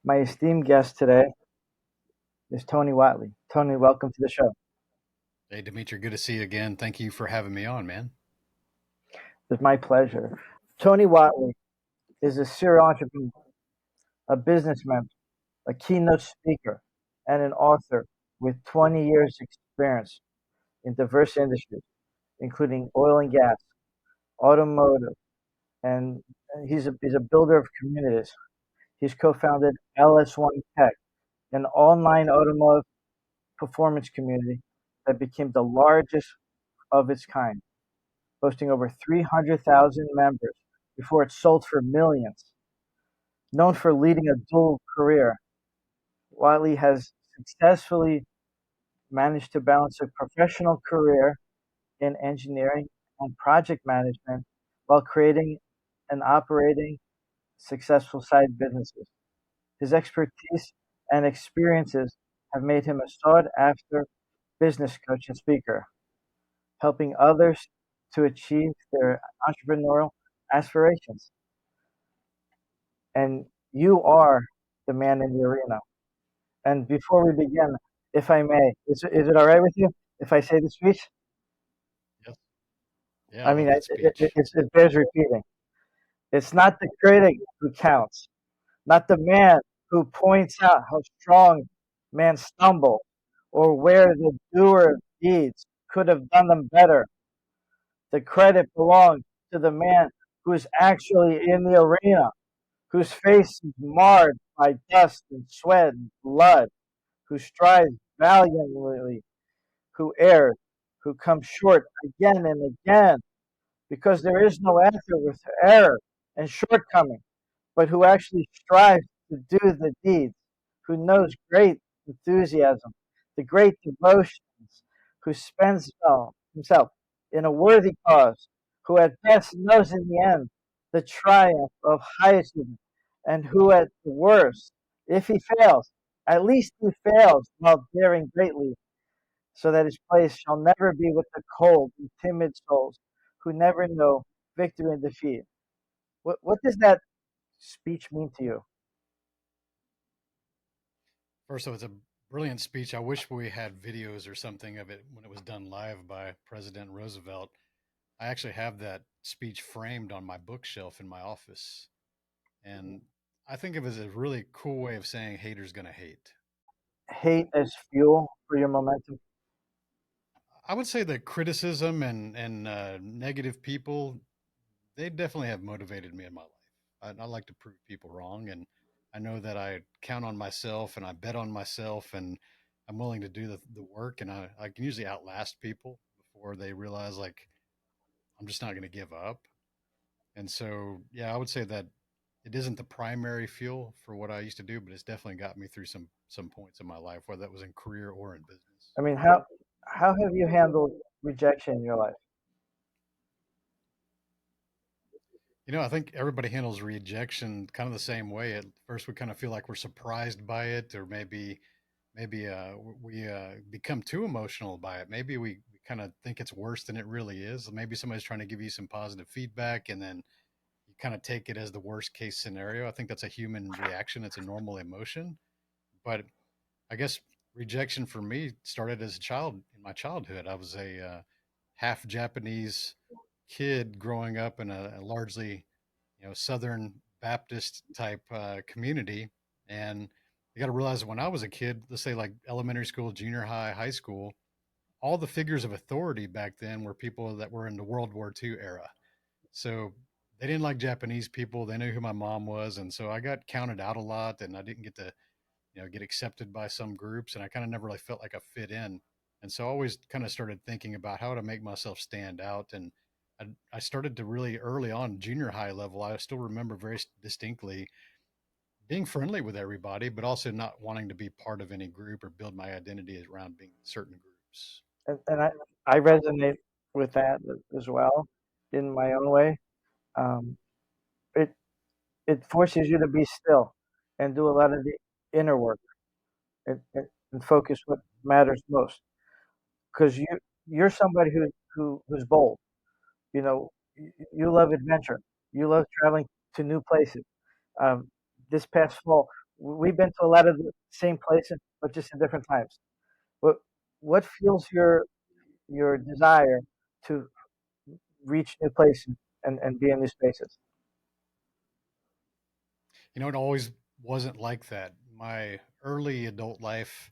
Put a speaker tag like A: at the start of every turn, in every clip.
A: My esteemed guest today is Tony Whatley. Tony, welcome to the show.
B: Hey, Demetri, good to see you again. Thank you for having me on, man.
A: It's my pleasure. Tony Whatley is a serial entrepreneur, a businessman, a keynote speaker, and an author with 20 years experience in diverse industries, including oil and gas, automotive, and he's a builder of communities. He's co-founded LS1 Tech, an online automotive performance community that became the largest of its kind, boasting over 300,000 members before it sold for millions. Known for leading a dual career, Wiley has successfully managed to balance a professional career in engineering and project management while creating and operating successful side businesses. His expertise and experiences have made him a sought after business coach and speaker, helping others to achieve their entrepreneurial aspirations. And you are the man in the arena. And before we begin, if I may, is it all right with you if I say the speech?
B: Yes. Yeah, I
A: I mean,
B: love that speech.
A: it bears repeating. It's not the critic who counts, not the man who points out how strong man stumbled or where the doer of deeds could have done them better. The credit belongs to the man who is actually in the arena, whose face is marred by dust and sweat and blood, who strives valiantly, who errs, who comes short again and again, because there is no answer with error and shortcoming, but who actually strives to do the deeds, who knows great enthusiasm, the great devotions, who spends himself in a worthy cause, who at best knows in the end the triumph of high achievement, and who at the worst, if he fails, at least he fails while daring greatly, so that his place shall never be with the cold and timid souls who never know victory and defeat. What does that speech mean to you?
B: First of all, it's a brilliant speech. I wish we had videos or something of it when it was done live by President Roosevelt. I actually have that speech framed on my bookshelf in my office. And I think of it as a really cool way of saying haters gonna hate.
A: Hate as fuel for your momentum.
B: I would say that criticism and negative people, they definitely have motivated me in my life. I like to prove people wrong, and I know that I count on myself and I bet on myself, and I'm willing to do the work, and I can usually outlast people before they realize like I'm just not going to give up. And so, yeah, I would say that it isn't the primary fuel for what I used to do, but it's definitely got me through some points in my life, whether that was in career or in business.
A: I mean, how have you handled rejection in your life?
B: I think everybody handles rejection kind of the same way. At first, we kind of feel like we're surprised by it, or maybe we become too emotional by it. Maybe we kind of think it's worse than it really is. Maybe somebody's trying to give you some positive feedback, and then you kind of take it as the worst case scenario. I think that's a human reaction. It's a normal emotion, but I guess rejection for me started as a child in my childhood. I was a half Japanese kid growing up in a largely Southern Baptist type community. And you got to realize that when I was a kid, let's say like elementary school, junior high, high school, all the figures of authority back then were people that were in the World War II era. So they didn't like Japanese people. They knew who my mom was. And so I got counted out a lot and I didn't get to, get accepted by some groups. And I kind of never really felt like I fit in. And so I always kind of started thinking about how to make myself stand out. And I started to really early on, junior high level. I still remember very distinctly being friendly with everybody, but also not wanting to be part of any group or build my identity around being in certain groups.
A: And I resonate with that as well in my own way. Um, it it forces you to be still and do a lot of the inner work and focus what matters most. Because you're somebody who's bold. You know, you love adventure. You love traveling to new places. Um, this past fall, we've been to a lot of the same places, but just in different times. What what fuels your desire to reach new places and be in new spaces?
B: You know, it always wasn't like that. My early adult life,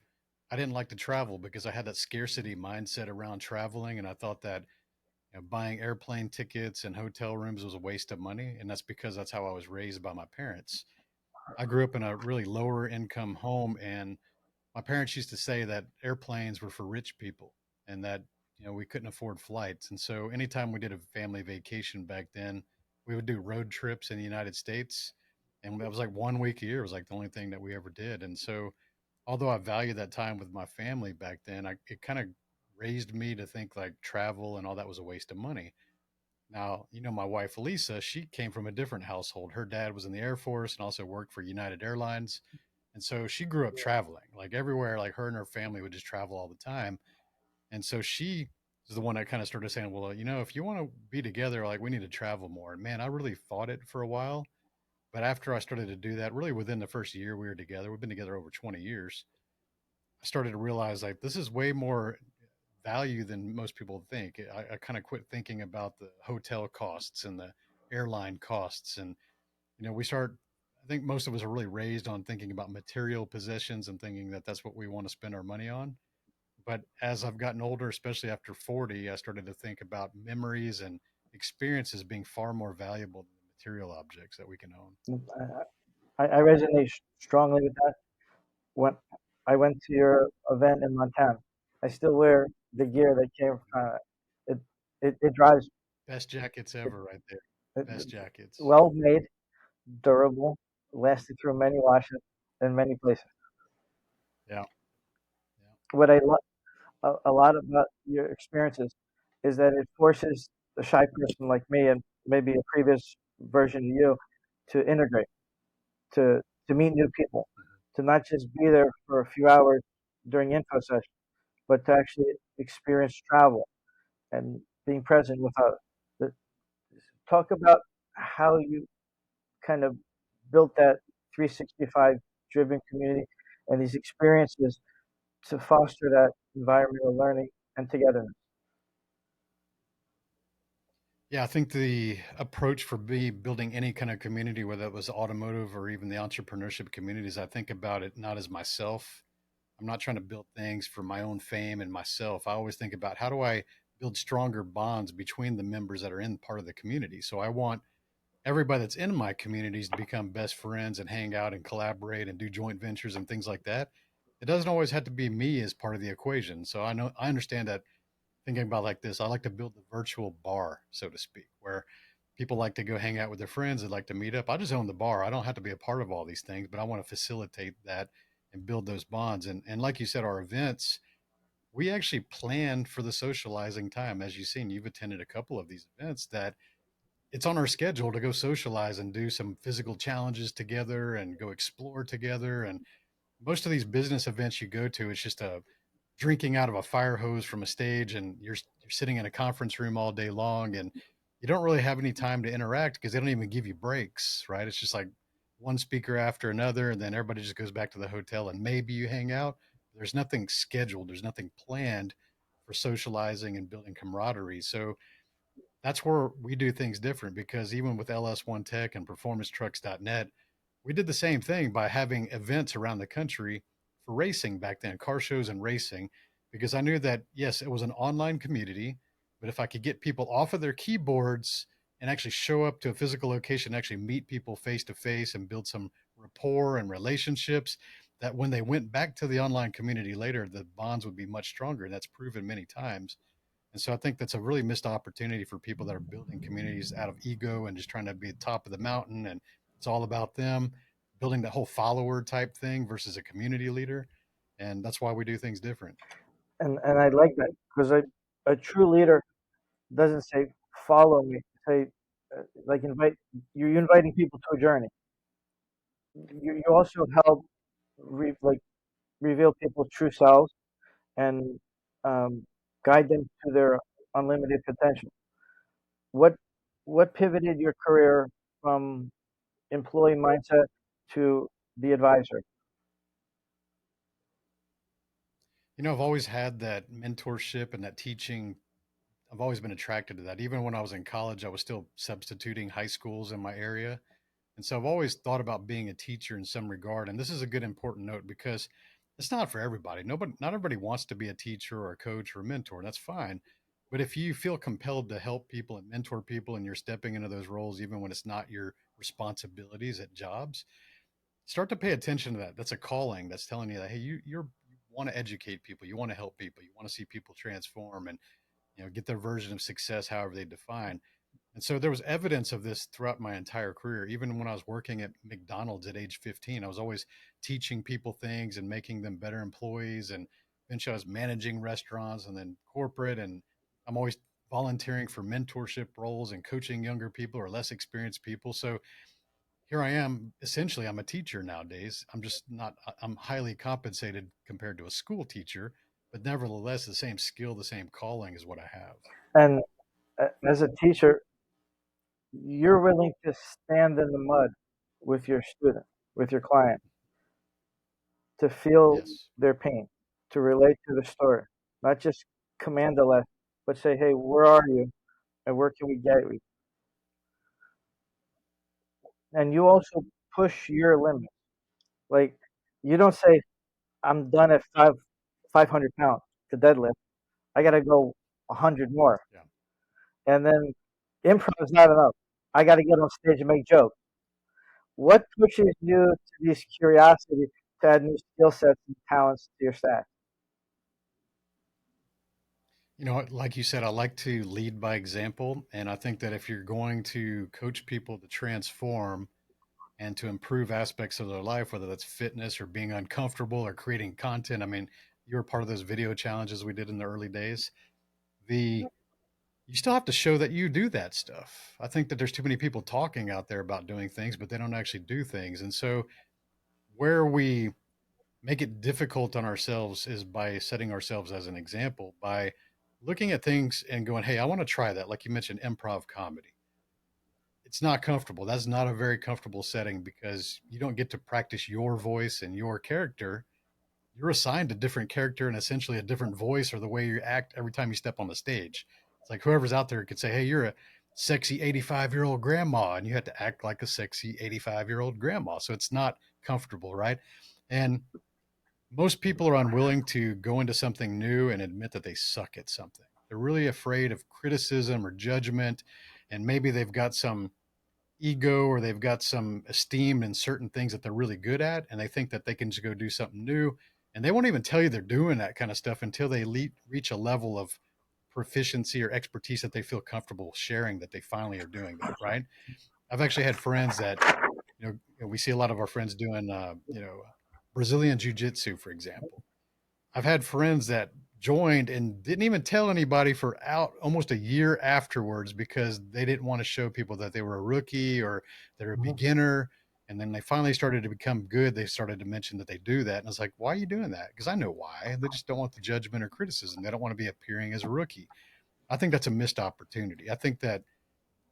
B: I didn't like to travel because I had that scarcity mindset around traveling, and I thought that buying airplane tickets and hotel rooms was a waste of money, and that's because that's how I was raised by my parents. I grew up in a really lower income home, and my parents used to say that airplanes were for rich people and that we couldn't afford flights. And so anytime we did a family vacation back then, we would do road trips in the United States, and that was like 1 week a year. It was like the only thing that we ever did. And so although I valued that time with my family back then, it kind of raised me to think like travel and all that was a waste of money. Now, my wife Lisa, she came from a different household. Her dad was in the Air Force and also worked for United Airlines. And so she grew up traveling, like everywhere, like her and her family would just travel all the time. And so she is the one that kind of started saying, well, if you want to be together, like we need to travel more. And man, I really fought it for a while. But after I started to do that, really within the first year we were together, we've been together over 20 years. I started to realize like this is way more value than most people think. I kind of quit thinking about the hotel costs and the airline costs. And, we start, I think most of us are really raised on thinking about material possessions and thinking that that's what we want to spend our money on. But as I've gotten older, especially after 40, I started to think about memories and experiences being far more valuable than the material objects that we can own.
A: I resonate strongly with that. When I went to your event in Montana, I still wear the gear that came from it. It drives
B: Best jackets
A: it,
B: ever, right there.
A: it,
B: Best jackets.
A: well made, durable, lasted through many washes in many places.
B: Yeah. Yeah.
A: What I love a lot about your experiences is that it forces a shy person like me and maybe a previous version of you to integrate, to to meet new people,
B: Mhm.
A: to not just be there for a few hours during info session, but to actually experience travel and being present with others. The- Talk about how you kind of built that 365 driven community and these experiences to foster that environmental learning and togetherness.
B: Yeah, I think the approach for me building any kind of community, whether it was automotive or even the entrepreneurship communities, I think about it not as myself. I'm not trying to build things for my own fame and myself. I always think about how do I build stronger bonds between the members that are in part of the community. So I want everybody that's in my communities to become best friends and hang out and collaborate and do joint ventures and things like that. It doesn't always have to be me as part of the equation. So I understand that thinking about like this, I like to build the virtual bar, so to speak, where people like to go hang out with their friends and like to meet up. I just own the bar. I don't have to be a part of all these things, but I want to facilitate that and build those bonds. And like you said, our events, we actually plan for the socializing time. As you've seen, you've attended a couple of these events that it's on our schedule to go socialize and do some physical challenges together and go explore together. And most of these business events you go to, it's just a drinking out of a fire hose from a stage, and you're sitting in a conference room all day long, and you don't really have any time to interact because they don't even give you breaks, right? It's just like one speaker after another, and then everybody just goes back to the hotel, and maybe you hang out. There's nothing scheduled. There's nothing planned for socializing and building camaraderie. So that's where we do things different because even with LS1 Tech and performancetrucks.net, we did the same thing by having events around the country for racing back then, car shows and racing, because I knew that, yes, it was an online community, but if I could get people off of their keyboards and actually show up to a physical location, actually meet people face to face and build some rapport and relationships, that when they went back to the online community later, the bonds would be much stronger. And that's proven many times. And so I think that's a really missed opportunity for people that are building communities out of ego and just trying to be at the top of the mountain and it's all about them, building that whole follower type thing versus a community leader. And that's why we do things different.
A: And I like that because a true leader doesn't say follow me. Say like invite you're inviting people to a journey. You also help like reveal people's true selves and um, guide them to their unlimited potential. What what pivoted your career from employee mindset to the advisor.
B: I've always had that mentorship and that teaching. I've always been attracted to that. Even when I was in college, I was still substituting high schools in my area. And so I've always thought about being a teacher in some regard. And this is a good important note because it's not for everybody. Not everybody wants to be a teacher or a coach or a mentor. And that's fine. But if you feel compelled to help people and mentor people and you're stepping into those roles, even when it's not your responsibilities at jobs, start to pay attention to that. That's a calling that's telling you that, hey, you want to educate people, you want to help people, you want to see people transform and get their version of success, however they define. And so there was evidence of this throughout my entire career. Even when I was working at McDonald's at age 15, I was always teaching people things and making them better employees. And eventually I was managing restaurants and then corporate. And I'm always volunteering for mentorship roles and coaching younger people or less experienced people. So here I am. Essentially, I'm a teacher nowadays. I'm just not, I'm highly compensated compared to a school teacher, but nevertheless, the same skill, the same calling is what I have.
A: And as a teacher, you're willing to stand in the mud with your student, with your client, to feel
B: Yes.
A: their pain, to relate to the story, not just command a lesson, but say, hey, where are you and where can we get you? And you also push your limits. Like, you don't say, I'm done at 500 pounds to deadlift. I got to go 100 more.
B: Yeah.
A: And then improv is not enough. I got to get on stage and make jokes. What pushes you to this curiosity to add new skill sets and talents to your staff?
B: Like you said, I like to lead by example. And I think that if you're going to coach people to transform and to improve aspects of their life, whether that's fitness or being uncomfortable or creating content, I mean, you were part of those video challenges we did in the early days. The You still have to show that you do that stuff. I think that there's too many people talking out there about doing things, but they don't actually do things. And so where we make it difficult on ourselves is by setting ourselves as an example, by looking at things and going, hey, I want to try that. Like you mentioned, improv comedy. It's not comfortable. That's not a very comfortable setting because you don't get to practice your voice and your character. You're assigned a different character and essentially a different voice or the way you act every time you step on the stage. It's like whoever's out there could say, hey, you're a sexy 85-year-old grandma, and you have to act like a sexy 85-year-old grandma. So it's not comfortable, right? And most people are unwilling to go into something new and admit that they suck at something. They're really afraid of criticism or judgment, and maybe they've got some ego or they've got some esteem in certain things that they're really good at, and they think that they can just go do something new. And they won't even tell you they're doing that kind of stuff until they reach a level of proficiency or expertise that they feel comfortable sharing that they finally are doing that, right? I've actually had friends that we see a lot of our friends doing Brazilian jiu-jitsu, for example. I've had friends that joined and didn't even tell anybody for out almost a year afterwards because they didn't want to show people that they were a rookie or they're a
A: Mhm.
B: beginner. And then they finally started to become good. They started to mention that they do that. And I was like, why are you doing that? Because I know why. They just don't want the judgment or criticism. They don't want to be appearing as a rookie. I think that's a missed opportunity. I think that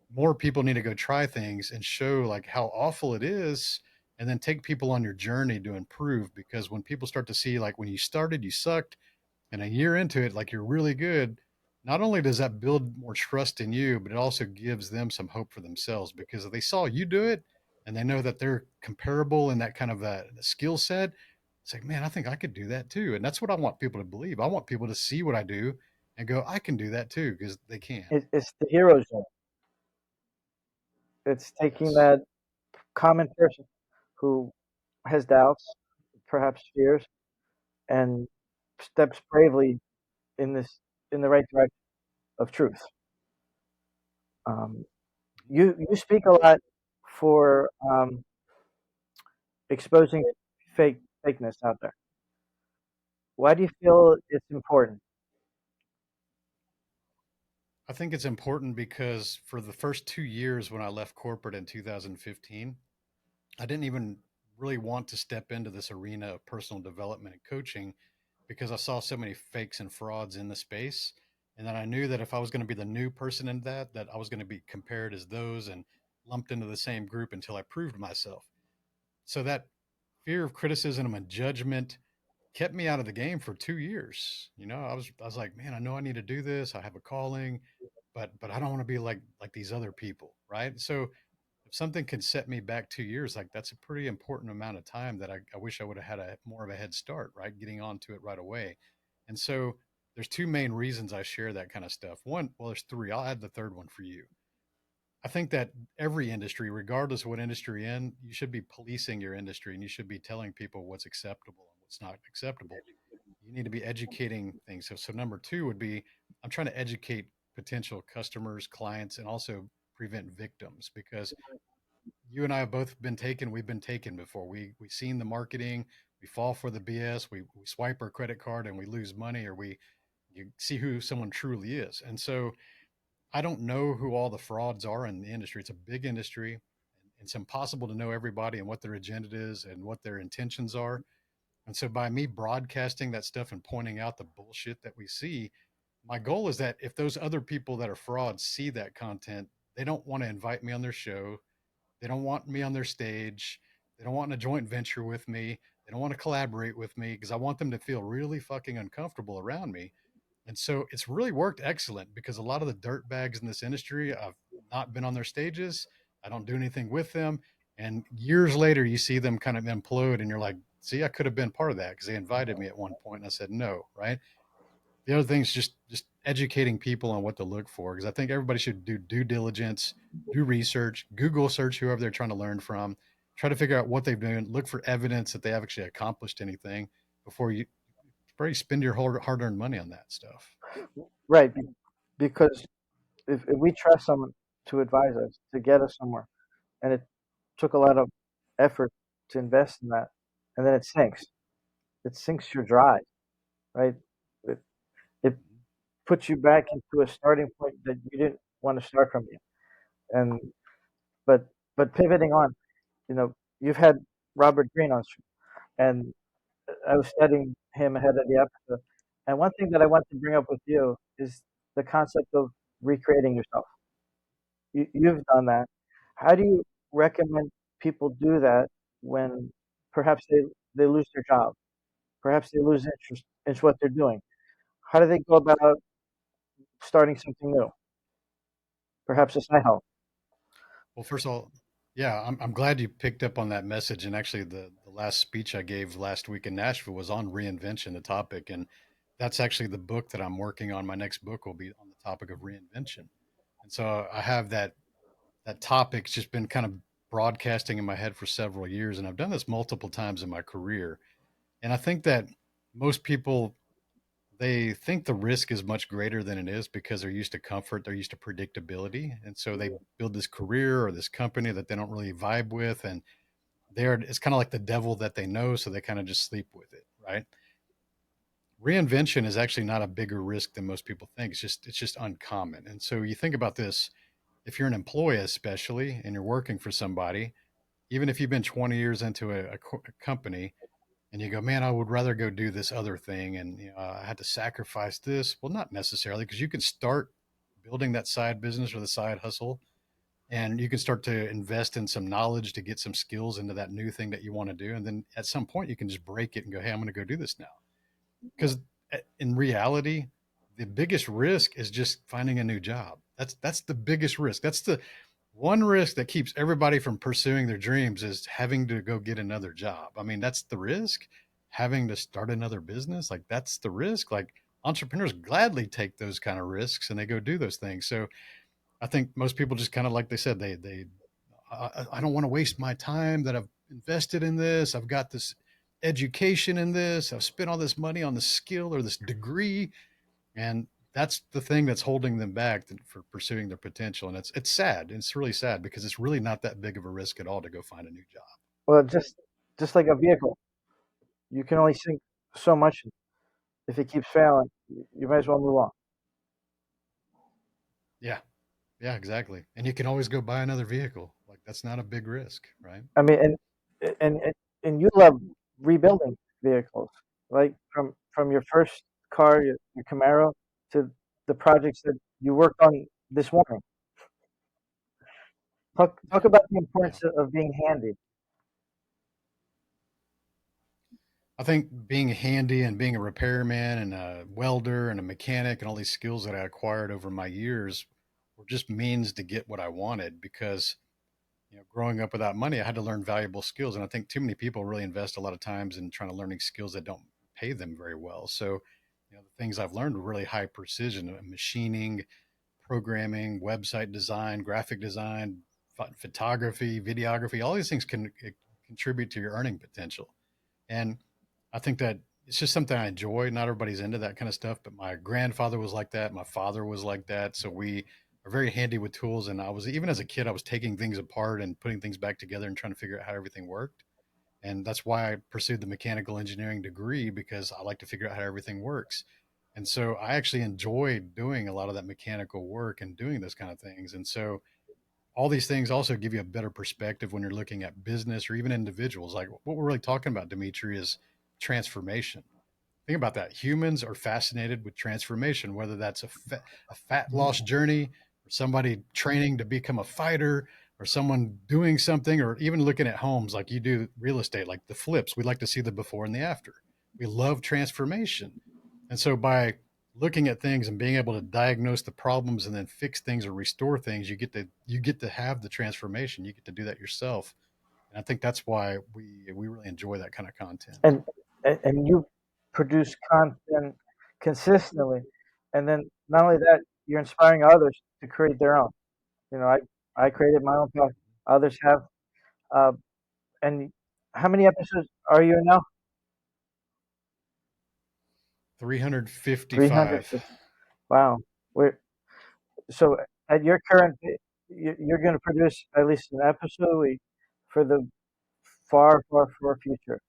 B: more people need to go try things and show like how awful it is and then take people on your journey to improve, because when people start to see like when you started you sucked and a year into it like you're really good, not only does that build more trust in you, but it also gives them some hope for themselves, because if they saw you do it and they know that they're comparable in that kind of a skill set, it's like, man, I think I could do that too. And that's what I want people to believe. I want people to see what I do and go, I can do that too, because they can.
A: It's the hero zone. It's taking
B: Yes.
A: that common person who has doubts, perhaps fears, and steps bravely in this in the right direction of truth. Um, you speak a lot for exposing fakeness out there. Why do you feel it's important?
B: I think it's important because for the first 2 years when I left corporate in 2015, I didn't even really want to step into this arena of personal development and coaching because I saw so many fakes and frauds in the space. And then I knew that if I was going to be the new person in that I was going to be compared as those and lumped into the same group until I proved myself. So that fear of criticism and judgment kept me out of the game for 2 years. I was like, man, I know I need to do this. I have a calling, but I don't want to be like these other people, right? So if something can set me back 2 years, like that's a pretty important amount of time that I wish I would have had a more of a head start, right? Getting onto it right away. And so there's two main reasons I share that kind of stuff. One, well, there's three. I'll add the third one for you. I think that every industry, regardless of what industry you're in, you should be policing your industry and you should be telling people what's acceptable and what's not acceptable. You need to be educating things. So number two would be I'm trying to educate potential customers, clients, and also prevent victims because you and I have both been taken. We've been taken before. We've seen the marketing. We fall for the BS. We swipe our credit card and we lose money, or we you see who someone truly is. And so I don't know who all the frauds are in the industry. It's a big industry. And it's impossible to know everybody and what their agenda is and what their intentions are. And so by me broadcasting that stuff and pointing out the bullshit that we see, my goal is that if those other people that are frauds see that content, they don't want to invite me on their show. They don't want me on their stage. They don't want a joint venture with me. They don't want to collaborate with me because I want them to feel really fucking uncomfortable around me. And so it's really worked excellent because a lot of the dirt bags in this industry, I've not been on their stages. I don't do anything with them. And years later, you see them kind of implode, and you're like, see, I could have been part of that because they invited me at one point and I said no, right? The other thing is just educating people on what to look for because I think everybody should do due diligence, do research, Google search whoever they're trying to learn from, try to figure out what they've done, look for evidence that they have actually accomplished anything before you probably spend your hard earned money on that stuff.
A: Right, because if we trust someone to advise us, to get us somewhere, and it took a lot of effort to invest in that, and then it sinks your drive, right? It, it puts you back into a starting point that you didn't want to start from. And but but pivoting on, you've had Robert Greene on, and I was studying him ahead of the episode. And one thing that I want to bring up with you is the concept of recreating yourself. You've done that. How do you recommend people do that when perhaps they lose their job, perhaps they lose interest in what they're doing? How do they go about starting something new? Perhaps a side hustle.
B: Well, first of all, yeah, I'm glad you picked up on that message. And actually, the last speech I gave last week in Nashville was on reinvention, the topic. And that's actually the book that I'm working on. My next book will be on the topic of reinvention. And so I have that topic's just been kind of broadcasting in my head for several years. And I've done this multiple times in my career. And I think that most people they think the risk is much greater than it is because they're used to comfort, they're used to predictability, and so they build this career or this company that they don't really vibe with, and it's kind of like the devil that they know, so they kind of just sleep with it, right? Reinvention is actually not a bigger risk than most people think. It's just uncommon, and so you think about this: if you're an employee, especially, and you're working for somebody, even if you've been 20 years into a company, and you go, man, I would rather go do this other thing, and I had to sacrifice this. Well, not necessarily, because you can start building that side business or the side hustle, and you can start to invest in some knowledge to get some skills into that new thing that you want to do, and then at some point you can just break it and go, hey, I'm going to go do this now. Because in reality, the biggest risk is just finding a new job. That's the biggest risk. That's the one risk that keeps everybody from pursuing their dreams is having to go get another job. I mean, that's the risk. Having to start another business, like that's the risk. Like entrepreneurs gladly take those kind of risks and they go do those things. So I think most people just kind of like they said, I don't want to waste my time that I've invested in this. I've got this education in this. I've spent all this money on this skill or this degree, and that's the thing that's holding them back for pursuing their potential. And it's sad. It's really sad because it's really not that big of a risk at all to go find a new job.
A: Well, just like a vehicle, you can only sink so much. If it keeps failing, you might as well move on.
B: Yeah, yeah, exactly. And you can always go buy another vehicle. Like that's not a big risk, right?
A: I mean, and and you love rebuilding vehicles, like from your first car, your Camaro, to the projects that you worked on this morning. Talk
B: Yeah,
A: about the
B: yeah.
A: importance of being handy.
B: I think being handy and being a repairman and a welder and a mechanic and all these skills that I acquired over my years were just means to get what I wanted because growing up without money, I had to learn valuable skills, and I think too many people really invest a lot of times in trying to learning skills that don't pay them very well. So, the things I've learned were really high precision, machining, programming, website design, graphic design, photography, videography. All these things can contribute to your earning potential. And I think that it's just something I enjoy. Not everybody's into that kind of stuff, but my grandfather was like that. My father was like that. So we are very handy with tools. And I was, even as a kid, I was taking things apart and putting things back together and trying to figure out how everything worked. And that's why I pursued the mechanical engineering degree because I like to figure out how everything works. And so I actually enjoyed doing a lot of that mechanical work and doing those kind of things. And so all these things also give you a better perspective when you're looking at business or even individuals. Like what we're really talking about, Demetri, is transformation. Think about that. Humans are fascinated with transformation, whether that's a fat loss journey, or somebody training to become a fighter, or someone doing something, or even looking at homes like you do real estate, like the flips. We like to see the before and the after. We love transformation. And so by looking at things and being able to diagnose the problems and then fix things or restore things, you get to have the transformation. You get to do that yourself. And I think that's why we really enjoy that kind of content.
A: and and you produce content consistently, and then not only that, you're inspiring others to create their own. I created my own path. Others have. Uh, and how many episodes are you in now? 300.
B: 355.
A: Wow. We're so at your current, you're going to produce at least an episode a week for the far, far, far future.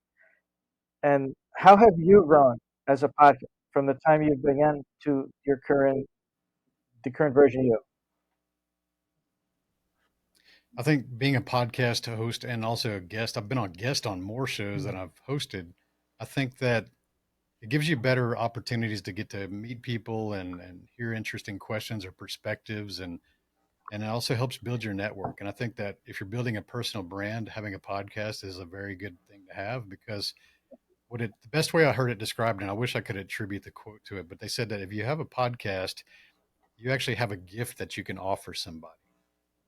A: And how have you grown as a podcast from the time you began to the current version of you?
B: I think being a podcast host and also a guest, I've been on guest on more shows than
A: Mhm.
B: I've hosted. I think that it gives you better opportunities to get to meet people and hear interesting questions or perspectives, and it also helps build your network. And I think that if you're building a personal brand, having a podcast is a very good thing to have because the best way I heard it described, and I wish I could attribute the quote to it, but they said that if you have a podcast, you actually have a gift that you can offer somebody.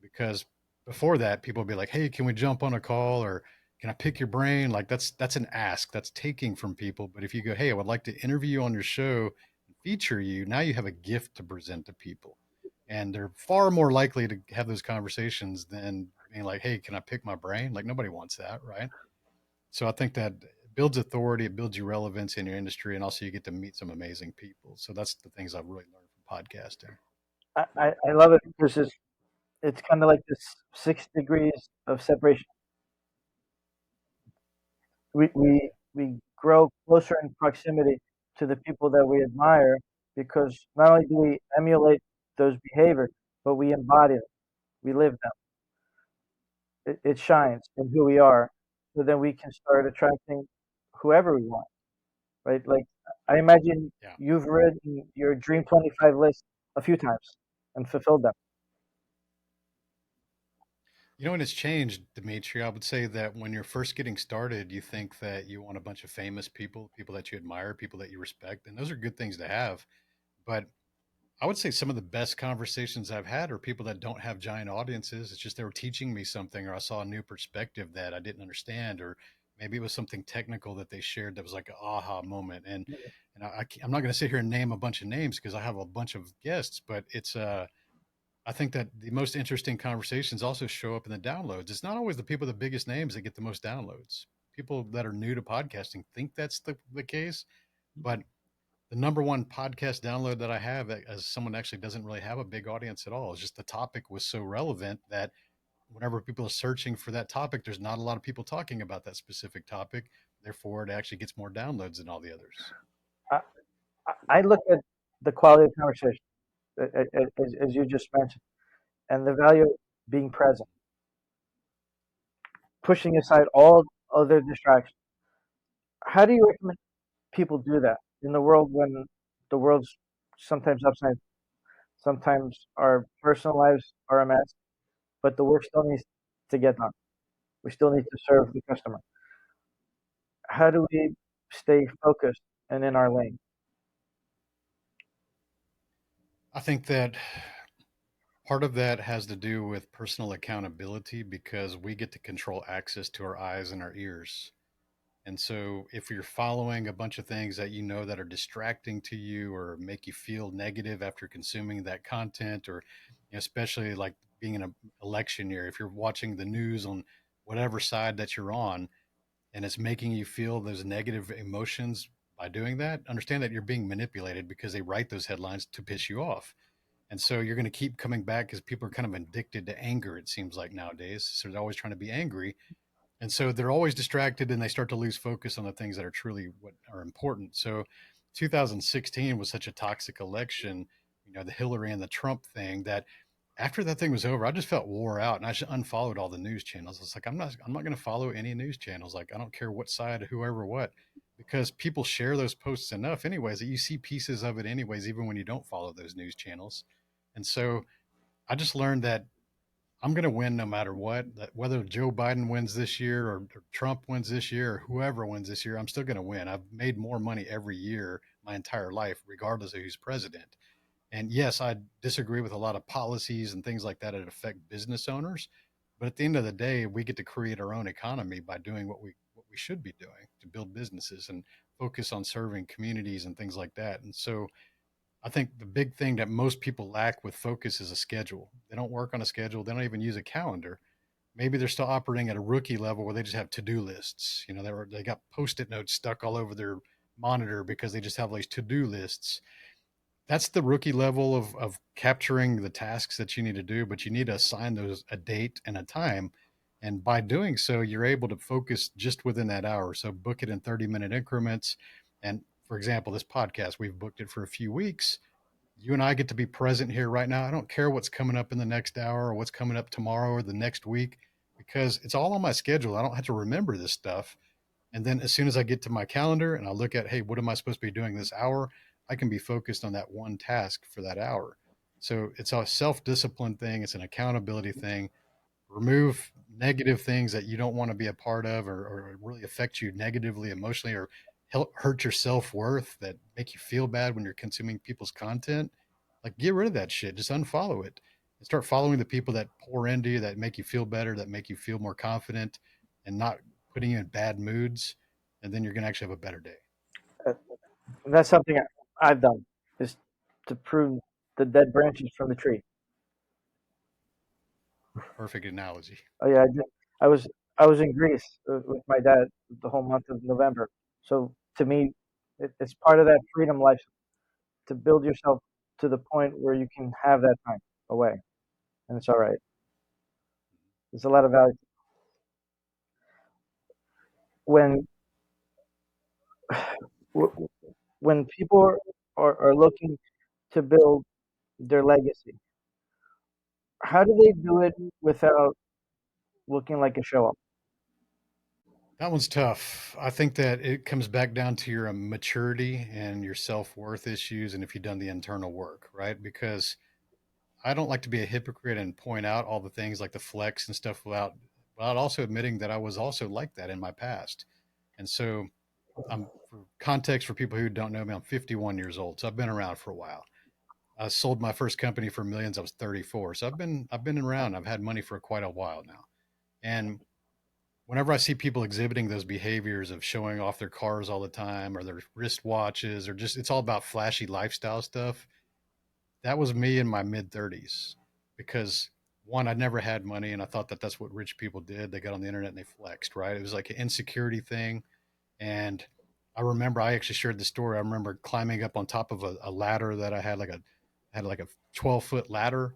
B: Because before that, people would be like, "Hey, can we jump on a call?" or "Can I pick your brain?" Like that's an ask, that's taking from people. But if you go, "Hey, I would like to interview you on your show and feature you," now you have a gift to present to people, and they're far more likely to have those conversations than being like, "Hey, can I pick my brain?" Like nobody wants that, right? So I think that it builds authority, it builds your relevance in your industry, and also you get to meet some amazing people. So that's the things I've really learned from podcasting.
A: I love it because it's kind of like this 6 degrees of separation. We grow closer in proximity to the people that we admire because not only do we emulate those behaviors, but we embody them. We live them. It shines in who we are. So then we can start attracting whoever we want, right? Like I imagine
B: Yeah.
A: you've written your Dream 25 list a few times and fulfilled them.
B: When it's changed, Dimitri, I would say that when you're first getting started, you think that you want a bunch of famous people, people that you admire, people that you respect, and those are good things to have. But I would say some of the best conversations I've had are people that don't have giant audiences. It's just they were teaching me something, or I saw a new perspective that I didn't understand, or maybe it was something technical that they shared that was like an aha moment. And I'm not going to sit here and name a bunch of names because I have a bunch of guests, but I think that the most interesting conversations also show up in the downloads. It's not always the people with the biggest names that get the most downloads. People that are new to podcasting think that's the case, but the number one podcast download that I have as someone that actually doesn't really have a big audience at all is just the topic was so relevant that whenever people are searching for that topic, there's not a lot of people talking about that specific topic. Therefore, it actually gets more downloads than all the others.
A: I, I look at the quality of conversation, as you just mentioned, and the value of being present, pushing aside all other distractions. How do you recommend people do that in the world when the world's sometimes upside, sometimes our personal lives are a mess, but the work still needs to get done. We still need to serve the customer. How do we? stay focused and in our lane?
B: I think that part of that has to do with personal accountability because we get to control access to our eyes and our ears. And so if you're following a bunch of things that you know that are distracting to you or make you feel negative after consuming that content, or especially like being in an election year, if you're watching the news on whatever side that you're on and it's making you feel those negative emotions by doing that, understand that you're being manipulated because they write those headlines to piss you off. And so you're going to keep coming back because people are kind of addicted to anger, it seems like nowadays. So they're always trying to be angry, and so they're always distracted and they start to lose focus on the things that are truly what are important. So 2016 was such a toxic election, the Hillary and the Trump thing, that after that thing was over, I just felt wore out and I just unfollowed all the news channels. It's like I'm not going to follow any news channels. Like I don't care what side, whoever, what, because people share those posts enough anyways that you see pieces of it anyways, even when you don't follow those news channels. And so I just learned that I'm going to win no matter what. That whether Joe Biden wins this year or Trump wins this year or whoever wins this year, I'm still going to win. I've made more money every year my entire life, regardless of who's president. And yes, I disagree with a lot of policies and things like that that affect business owners. But at the end of the day, we get to create our own economy by doing what we should be doing to build businesses and focus on serving communities and things like that. And so I think the big thing that most people lack with focus is a schedule. They don't work on a schedule. They don't even use a calendar. Maybe they're still operating at a rookie level where they just have to-do lists. They got post-it notes stuck all over their monitor because they just have these to-do lists. That's the rookie level of capturing the tasks that you need to do, but you need to assign those a date and a time. And by doing so, you're able to focus just within that hour. So book it in 30-minute increments. And for example, this podcast, we've booked it for a few weeks. You and I get to be present here right now. I don't care what's coming up in the next hour or what's coming up tomorrow or the next week because it's all on my schedule. I don't have to remember this stuff. And then as soon as I get to my calendar and I look at, hey, what am I supposed to be doing this hour? I can be focused on that one task for that hour. So it's a self discipline thing, it's an accountability thing. Remove negative things that you don't want to be a part of, or really affect you negatively emotionally, or hurt your self-worth, that make you feel bad when you're consuming people's content. Like get rid of that shit, just unfollow it and start following the people that pour into you, that make you feel better, that make you feel more confident and not putting you in bad moods, and then you're going to actually have a better day.
A: Uh, And that's something I've done, is to prune the dead branches from the tree.
B: Perfect analogy.
A: Oh yeah, I did. I was I was in Greece with my dad the whole month of November. So to me, it's part of that freedom life to build yourself to the point where you can have that time away, and it's all right. There's a lot of value when when people are looking to build their legacy. How do they do it without looking like a show up?
B: That one's tough. I think that it comes back down to your maturity and your self-worth issues, and if you've done the internal work, right? Because I don't like to be a hypocrite and point out all the things like the flex and stuff without also admitting that I was also like that in my past. And so I'm, for context for people who don't know me, I'm 51 years old, so I've been around for a while. I sold my first company for millions. I was 34, so I've been around. I've had money for quite a while now, and whenever I see people exhibiting those behaviors of showing off their cars all the time or their wristwatches or just it's all about flashy lifestyle stuff, that was me in my mid 30s because one, I never had money and I thought that that's what rich people did. They got on the internet and they flexed, right? It was like an insecurity thing. And I remember I actually shared the story. I remember climbing up on top of a ladder that I had like a 12-foot ladder,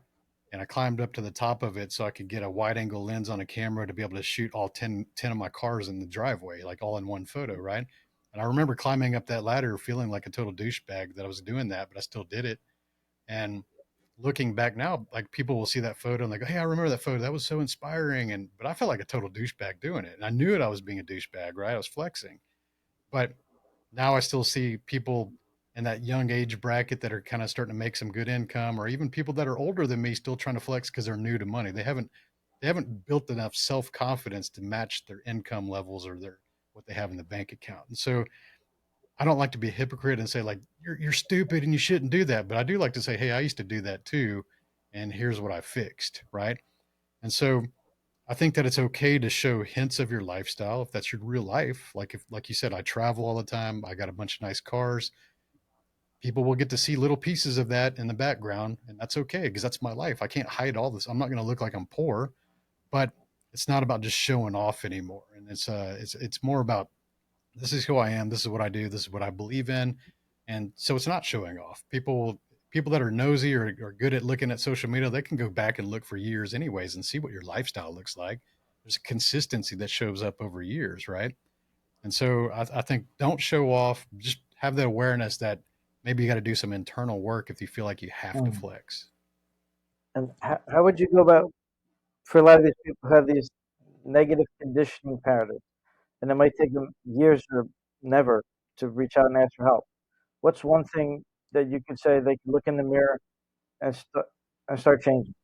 B: and I climbed up to the top of it so I could get a wide angle lens on a camera to be able to shoot all ten of my cars in the driveway, like all in one photo, right? And I remember climbing up that ladder feeling like a total douchebag that I was doing that, but I still did it. And looking back now, like people will see that photo and they go, "Hey, I remember that photo. That was so inspiring." And but I felt like a total douchebag doing it, and I knew it. I was being a douchebag, right? I was flexing, but now I still see people in that young age bracket that are kind of starting to make some good income, or even people that are older than me still trying to flex because they're new to money. They haven't built enough self confidence to match their income levels or their what they have in the bank account. And so I don't like to be a hypocrite and say like you're stupid and you shouldn't do that, but I do like to say, hey, I used to do that too, and here's what I fixed, right? And so I think that it's okay to show hints of your lifestyle if that's your real life. Like if, like you said, I travel all the time. I got a bunch of nice cars. People will get to see little pieces of that in the background, and that's okay because that's my life. I can't hide all this. I'm not going to look like I'm poor, but it's not about just showing off anymore. And it's more about this is who I am. This is what I do. This is what I believe in. And so it's not showing off. People that are nosy or good at looking at social media, they can go back and look for years anyways and see what your lifestyle looks like. There's a consistency that shows up over years, right? And so I think don't show off. Just have the awareness that maybe you got to do some internal work if you feel like you have to
A: Mm.
B: flex.
A: And how would you go about for a lot of these people who have these negative conditioning patterns, and it might take them years or never to reach out and ask for help? What's one thing that you could say they can look in the mirror and start changing?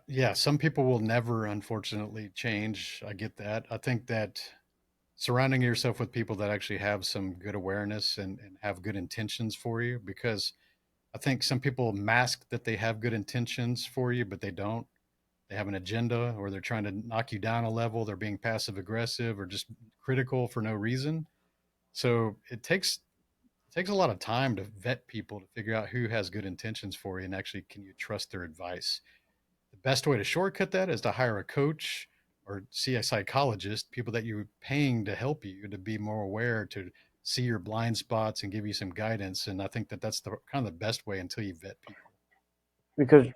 B: Yeah, some people will never, unfortunately, change. I get that. I think that surrounding yourself with people that actually have some good awareness and have good intentions for you, because I think some people mask that they have good intentions for you, but they don't. They have an agenda or they're trying to knock you down a level. They're being passive aggressive or just critical for no reason. So it takes a lot of time to vet people to figure out who has good intentions for you and actually can you trust their advice. The best way to shortcut that is to hire a coach or see a psychologist, people that you're paying to help you to be more aware, to see your blind spots and give you some guidance. And I think that that's the kind of the best way until you vet people.
A: Because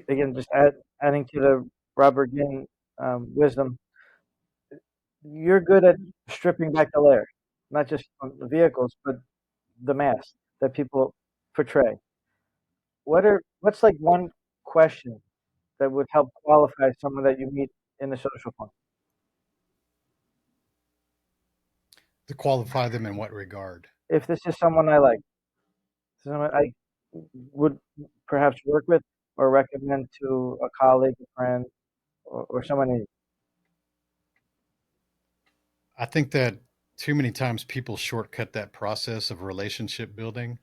A: again, just adding to the Robert Greene wisdom, you're good at stripping back the layer, not just on the vehicles, but the mask that people portray. What's like one question that would help qualify someone that you meet in the social fund?
B: To qualify them in what regard?
A: If this is someone I like, someone I would perhaps work with or recommend to a colleague, a friend, or someone in.
B: I think that too many times people shortcut that process of relationship building.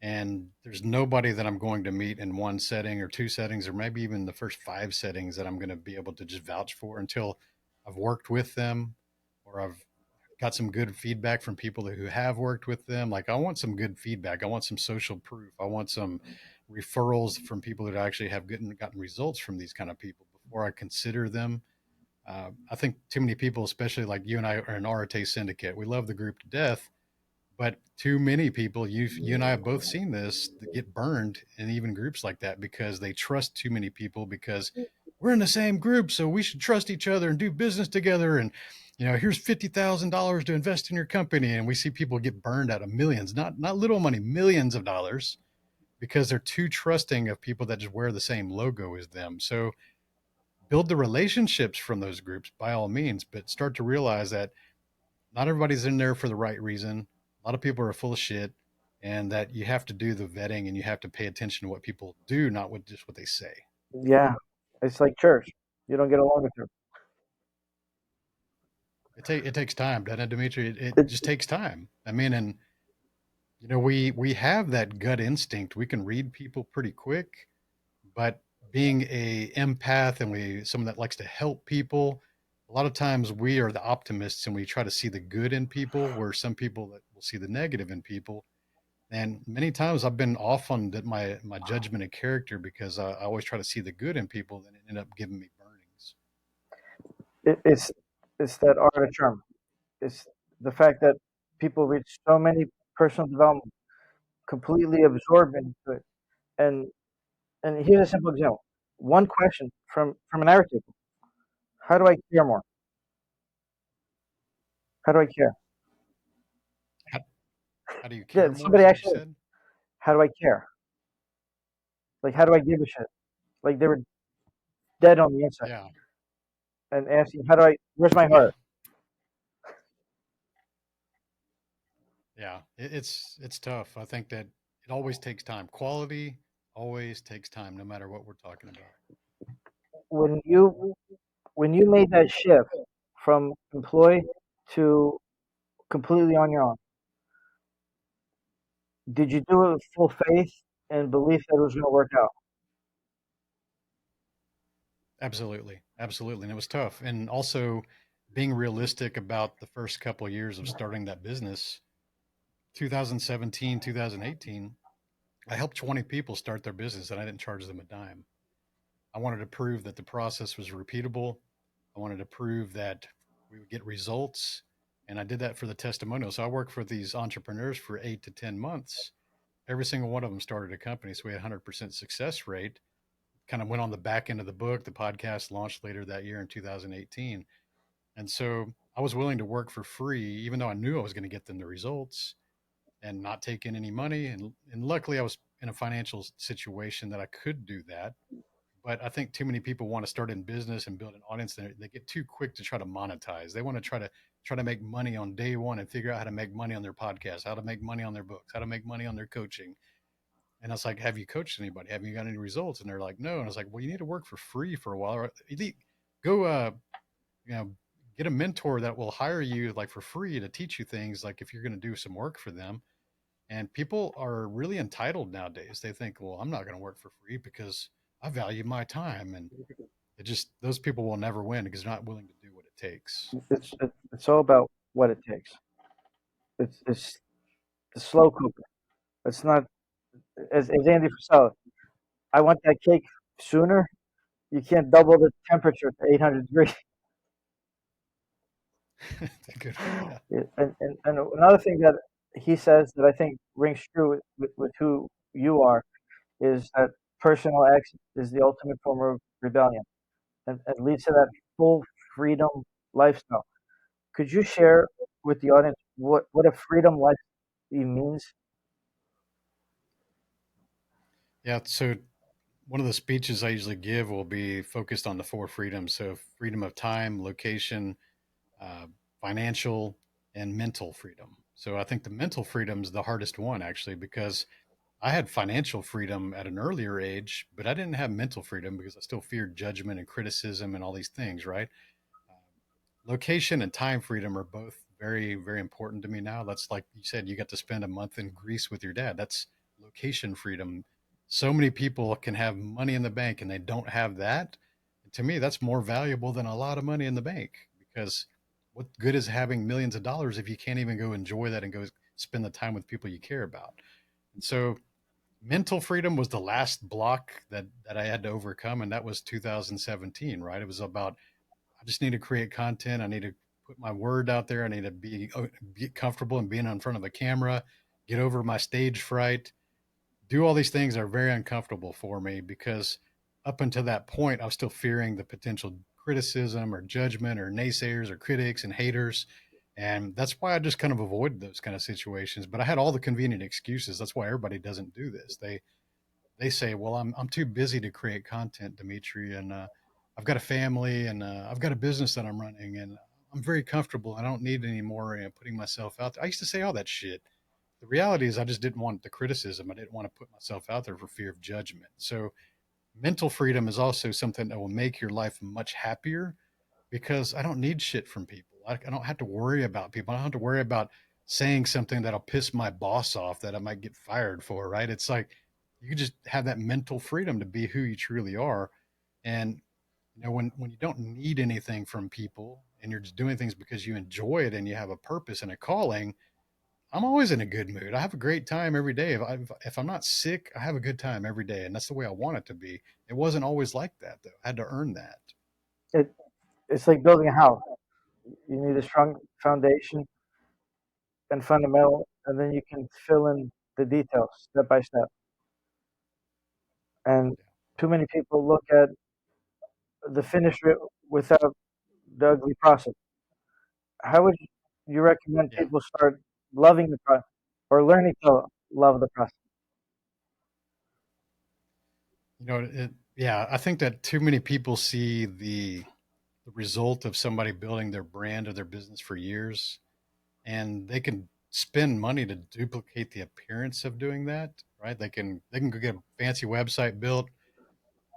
B: And there's nobody that I'm going to meet in one setting or two settings, or maybe even the first five settings that I'm going to be able to just vouch for until I've worked with them or I've got some good feedback from people who have worked with them. Like, I want some good feedback. I want some social proof. I want some referrals from people that actually have gotten results from these kind of people before I consider them. I think too many people, especially like you and I, are an Arate syndicate. We love the group to death, but too many people, you and I have both seen this, that get burned in even groups like that because they trust too many people because we're in the same group, so we should trust each other and do business together. And here's $50,000 to invest in your company, and we see people get burned out of millions, not little money, millions of dollars, because they're too trusting of people that just wear the same logo as them. So build the relationships from those groups by all means, but start to realize that not everybody's in there for the right reason. A lot of people are full of shit, and that you have to do the vetting and you have to pay attention to what people do, not just what they say.
A: Yeah, it's like church. You don't get along with her.
B: It takes time, doesn't it, Dimitri? It
A: It,
B: just takes time. I mean, and we have that gut instinct. We can read people pretty quick, but being a empath and we someone that likes to help people, a lot of times we are the optimists and we try to see the good in people, where some people that will see the negative in people. And many times I've been off on my judgment of character because I always try to see the good in people, and it ended up giving me burnings.
A: it, it's that art of charm. It's the fact that people reach so many personal development, completely absorbed into it. And and here's a simple example. One question from an average people: how do I care more? How do I care?
B: How, how do you
A: Yeah,
B: care more?
A: somebody
B: Is that what you
A: actually is.
B: said?
A: How do I care? Like, how do I give a shit? Like, they were dead on the inside
B: Yeah,
A: and asking, how do I? Where's my
B: yeah,
A: heart?
B: yeah. It's tough. I think that it always takes time. Quality always takes time, no matter what we're talking about.
A: When you made that shift from employee to completely on your own. Did you do it with full faith and belief that it was going to work out?
B: Absolutely, absolutely, and it was tough. And also being realistic about the first couple of years of starting that business, 2017, 2018, I helped 20 people start their business and I didn't charge them a dime. I wanted to prove that the process was repeatable. I wanted to prove that we would get results. And I did that for the testimonial. So I worked for these entrepreneurs for 8 to 10 months. Every single one of them started a company. So we had a 100% success rate. Kind of went on the back end of the book. The podcast launched later that year in 2018. And so I was willing to work for free, even though I knew I was going to get them the results and not take in any money. And luckily, I was in a financial situation that I could do that. But I think too many people want to start in business and build an audience. They get too quick to try to monetize. They want to try to make money on day one and figure out how to make money on their podcast, how to make money on their books, how to make money on their coaching. And I was like, have you coached anybody? Have you got any results? And they're like, no. And I was like, well, you need to work for free for a while. Or go, you know, get a mentor that will hire you like for free to teach you things. Like if you're going to do some work for them. And people are really entitled nowadays. They think, well, I'm not going to work for free because I value my time. And it just, those people will never win because they're not willing to do what it takes.
A: It's all about what it takes. It's the slow cooker. It's not as Andy Frisella. I want that cake sooner. You can't double the temperature to 800 degrees.
B: It's a good one. Yeah.
A: And another thing that he says that I think rings true with who you are is that personal X is the ultimate form of rebellion and leads to that full freedom lifestyle. Could you share with the audience what a freedom life means?
B: Yeah. So one of the speeches I usually give will be focused on the four freedoms. So freedom of time, location, uh, financial, and mental freedom. So I think the mental freedom is the hardest one actually because I had financial freedom at an earlier age, but I didn't have mental freedom because I still feared judgment and criticism and all these things, right? Location and time freedom are both very, very important to me now. That's like you said, you got to spend a month in Greece with your dad. That's location freedom. So many people can have money in the bank and they don't have that. And to me, that's more valuable than a lot of money in the bank because what good is having millions of dollars if you can't even go enjoy that and go spend the time with people you care about? And so mental freedom was the last block that I had to overcome, and that was 2017. Right, it was about I just need to create content. I need to put my word out there. I need to be comfortable in being in front of a camera, get over my stage fright, do all these things that are very uncomfortable for me because up until that point, I was still fearing the potential criticism or judgment or naysayers or critics and haters. And that's why I just kind of avoided those kind of situations. But I had all the convenient excuses. That's why everybody doesn't do this. They say, "Well, I'm too busy to create content, Demetri, and I've got a family and I've got a business that I'm running, and I'm very comfortable. I don't need any more putting myself out there." I used to say all that shit. The reality is, I just didn't want the criticism. I didn't want to put myself out there for fear of judgment. So, mental freedom is also something that will make your life much happier because I don't need shit from people. I don't have to worry about people. I don't have to worry about saying something that'll piss my boss off that I might get fired for, right? It's like you just have that mental freedom to be who you truly are. And when you don't need anything from people and you're just doing things because you enjoy it and you have a purpose and a calling, I'm always in a good mood. I have a great time every day. If I'm not sick, I have a good time every day, and that's the way I want it to be. It wasn't always like that though. I had to earn that.
A: It, it's like building a house. You need a strong foundation and fundamental, and then you can fill in the details step by step. And too many people look at the finished without the ugly process. How would you recommend
B: Yeah.
A: people start loving the process or learning to love the process?
B: Yeah, I think that too many people see the result of somebody building their brand or their business for years, and they can spend money to duplicate the appearance of doing that, right? They can go get a fancy website built,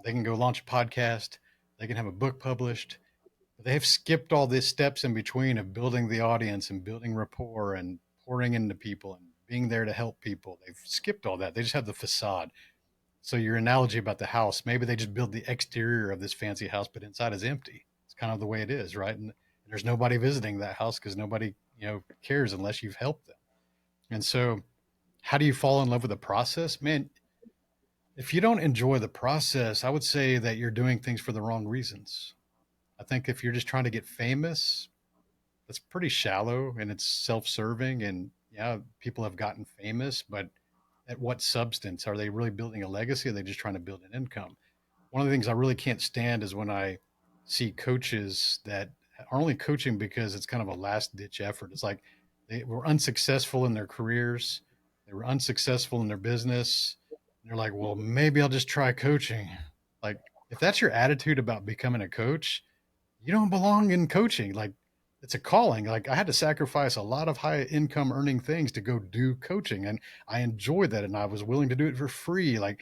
B: they can go launch a podcast, they can have a book published, They've skipped all these steps in between of building the audience and building rapport and pouring into people and being there to help people. They've skipped all that. They just have the facade. So your analogy about the house, maybe they just build the exterior of this fancy house, but inside is empty. It's kind of the way it is, right? And there's nobody visiting that house because nobody, cares unless you've helped them. And so, how do you fall in love with the process, man? If you don't enjoy the process, I would say that you're doing things for the wrong reasons. I think if you're just trying to get famous, that's pretty shallow and it's self-serving. And yeah, people have gotten famous, but at what substance? Are they really building a legacy? Or are they just trying to build an income? One of the things I really can't stand is when I see coaches that are only coaching because it's kind of a last ditch effort. It's like they were unsuccessful in their careers, they were unsuccessful in their business. And they're like, well, maybe I'll just try coaching. Like, if that's your attitude about becoming a coach, you don't belong in coaching. Like, it's a calling. Like, I had to sacrifice a lot of high income earning things to go do coaching, and I enjoyed that, and I was willing to do it for free. Like,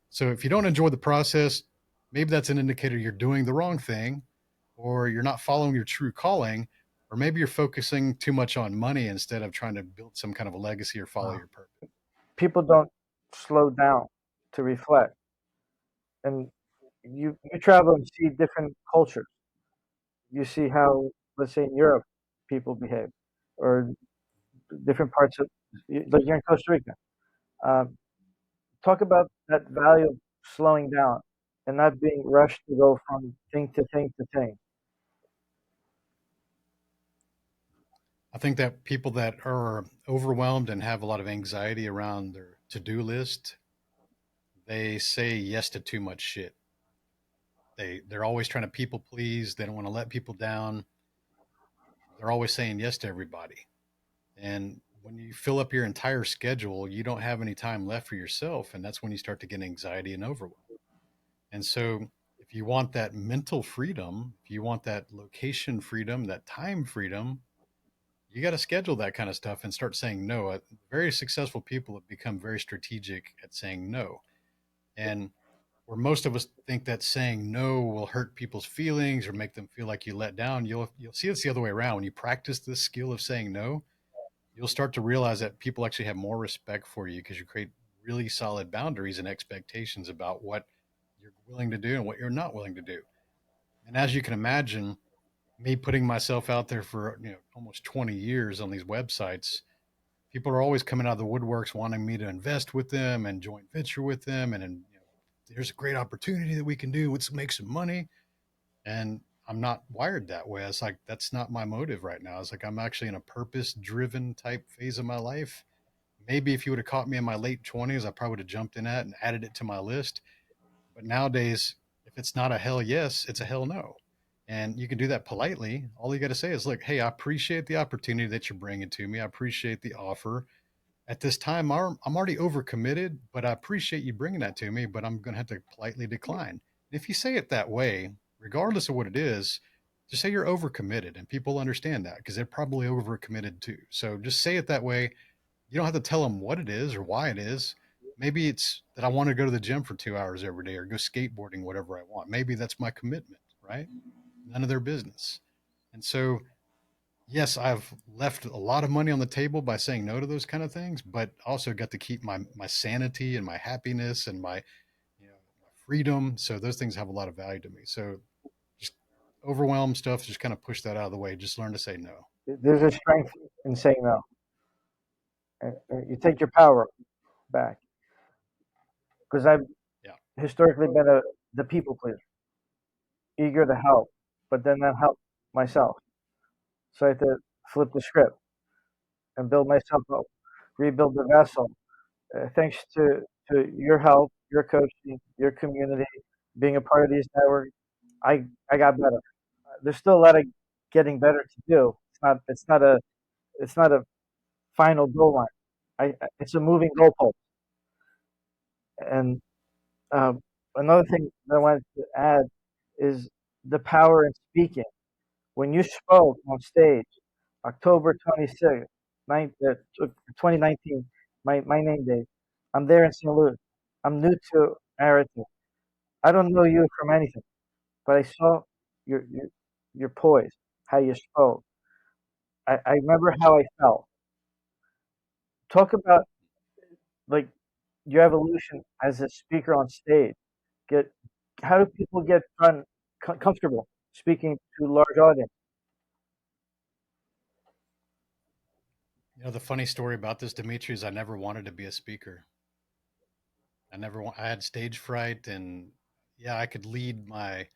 B: so if you don't enjoy the process, maybe that's an indicator you're doing the wrong thing, or you're not following your true calling, or maybe you're focusing too much on money instead of trying to build some kind of a legacy or follow your purpose.
A: People don't slow down to reflect. And you travel and see different cultures. You see how, let's say, in Europe, people behave, or different parts of, like you're in Costa Rica. Um, Talk about that value of slowing down and not being rushed to go from thing to thing to thing.
B: I think that people that are overwhelmed and have a lot of anxiety around their to-do list, they say yes to too much shit. They're always trying to people please. They don't want to let people down. They're always saying yes to everybody. And when you fill up your entire schedule, you don't have any time left for yourself, and that's when you start to get anxiety and overwhelm. And so if you want that mental freedom, if you want that location freedom, that time freedom, you got to schedule that kind of stuff and start saying no. Very successful people have become very strategic at saying no. And where most of us think that saying no will hurt people's feelings or make them feel like you let down, you'll see it's the other way around. When you practice this skill of saying no, you'll start to realize that people actually have more respect for you because you create really solid boundaries and expectations about what you're willing to do and what you're not willing to do. And as you can imagine, me putting myself out there for almost 20 years on these websites, people are always coming out of the woodworks wanting me to invest with them and joint venture with them, and there's a great opportunity that we can do. Let's make some money. And I'm not wired that way. It's like that's not my motive right now. It's like I'm actually in a purpose driven type phase of my life. Maybe if you would have caught me in my late 20s, I probably would have jumped in that and added it to my list. But nowadays, if it's not a hell yes, it's a hell no. And you can do that politely. All you got to say is, look, hey, I appreciate the opportunity that you're bringing to me. I appreciate the offer. At this time, I'm already overcommitted, but I appreciate you bringing that to me, but I'm going to have to politely decline. If you say it that way, regardless of what it is, just say you're overcommitted and people understand that because they're probably overcommitted too. So just say it that way. You don't have to tell them what it is or why it is. Maybe it's that I want to go to the gym for 2 hours every day or go skateboarding, whatever I want. Maybe that's my commitment, right? None of their business. And so, yes, I've left a lot of money on the table by saying no to those kind of things, but also got to keep my sanity and my happiness and my freedom. So those things have a lot of value to me. So just overwhelm stuff, just kind of push that out of the way. Just learn to say no.
A: There's a strength in saying no. You take your power back. Because I've
B: Yeah.
A: historically been the people pleaser, eager to help, but then not help myself. So I had to flip the script and build myself up, rebuild the vessel. Thanks to your help, your coaching, your community, being a part of these networks, I got better. There's still a lot of getting better to do. It's not a final goal line. It's a moving goalpost. And another thing that I wanted to add is the power in speaking. When you spoke on stage, October 26th, 2019, my name day, I'm there in St. Louis. I'm new to Meriton. I don't know you from anything, but I saw your your poise, how you spoke. I remember how I felt. Talk about like your evolution as a speaker on stage. Get how do people get comfortable speaking to a large audience?
B: You know, the funny story about this, Dimitri, is I never wanted to be a speaker. I had stage fright, and yeah, I could lead my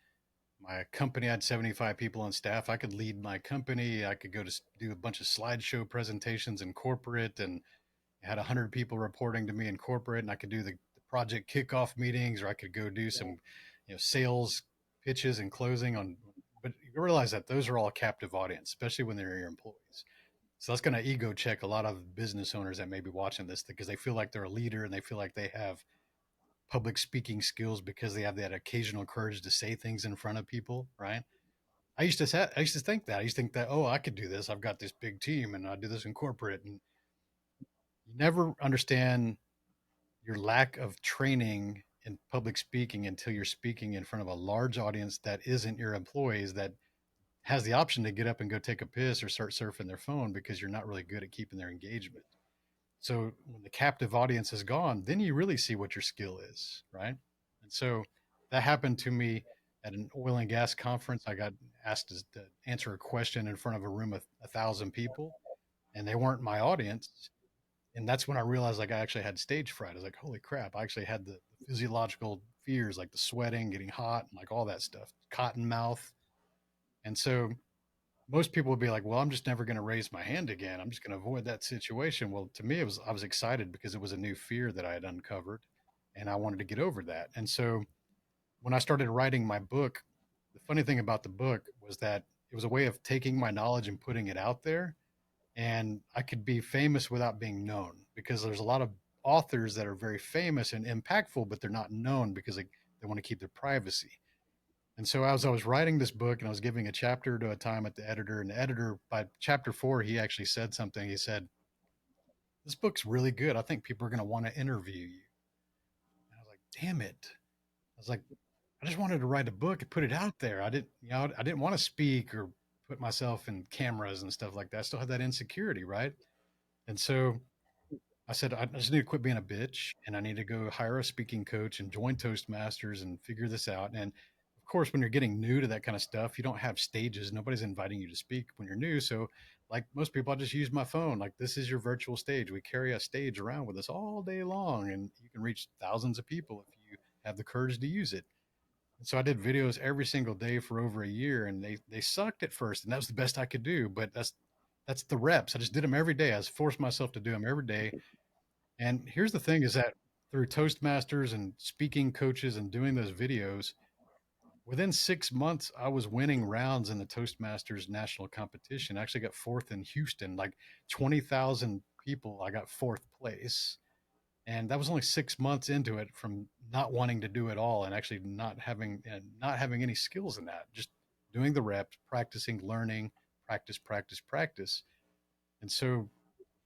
B: company. I had 75 people on staff. I could lead my company. I could go to do a bunch of slideshow presentations in corporate, and I had 100 people reporting to me in corporate, and I could do the project kickoff meetings, or I could go do some, sales pitches and closing on. But you realize that those are all a captive audience, especially when they're your employees. So that's going to ego check a lot of business owners that may be watching this because they feel like they're a leader and they feel like they have public speaking skills because they have that occasional courage to say things in front of people, right? I used to think that. I used to think that, oh, I could do this. I've got this big team and I do this in corporate. And you never understand your lack of training in public speaking until you're speaking in front of a large audience that isn't your employees, that has the option to get up and go take a piss or start surfing their phone because you're not really good at keeping their engagement. So when the captive audience is gone, then you really see what your skill is, right? And so that happened to me at an oil and gas conference. I got asked to answer a question in front of a room of 1,000 people, and they weren't my audience. And that's when I realized like I actually had stage fright. I was like, holy crap! I actually had the physiological fears, like the sweating, getting hot, and like all that stuff, cotton mouth. And so most people would be like, well, I'm just never going to raise my hand again. I'm just going to avoid that situation. Well, to me, I was excited because it was a new fear that I had uncovered and I wanted to get over that. And so when I started writing my book, the funny thing about the book was that it was a way of taking my knowledge and putting it out there. And I could be famous without being known because there's a lot of authors that are very famous and impactful, but they're not known because they want to keep their privacy. And so as I was writing this book and I was giving a chapter to a time at the editor, and the editor by chapter 4, he actually said something. He said, "This book's really good. I think people are going to want to interview you." And I was like, "Damn it!" I was like, "I just wanted to write a book and put it out there. I didn't want to speak or put myself in cameras and stuff like that. I still had that insecurity, right?" And so I said, I just need to quit being a bitch and I need to go hire a speaking coach and join Toastmasters and figure this out. And of course, when you're getting new to that kind of stuff, you don't have stages. Nobody's inviting you to speak when you're new. So, like most people, I just use my phone. Like, this is your virtual stage. We carry a stage around with us all day long, and you can reach thousands of people if you have the courage to use it. And so I did videos every single day for over a year, and they sucked at first, and that was the best I could do. But that's the reps. I just did them every day. I was forced myself to do them every day, and here's the thing is that through Toastmasters and speaking coaches and doing those videos, within 6 months, I was winning rounds in the Toastmasters national competition. I actually got fourth in Houston, like 20,000 people. I got fourth place. And that was only 6 months into it from not wanting to do it all and actually not having any skills in that, just doing the reps, practicing, learning, practice, practice, practice. And so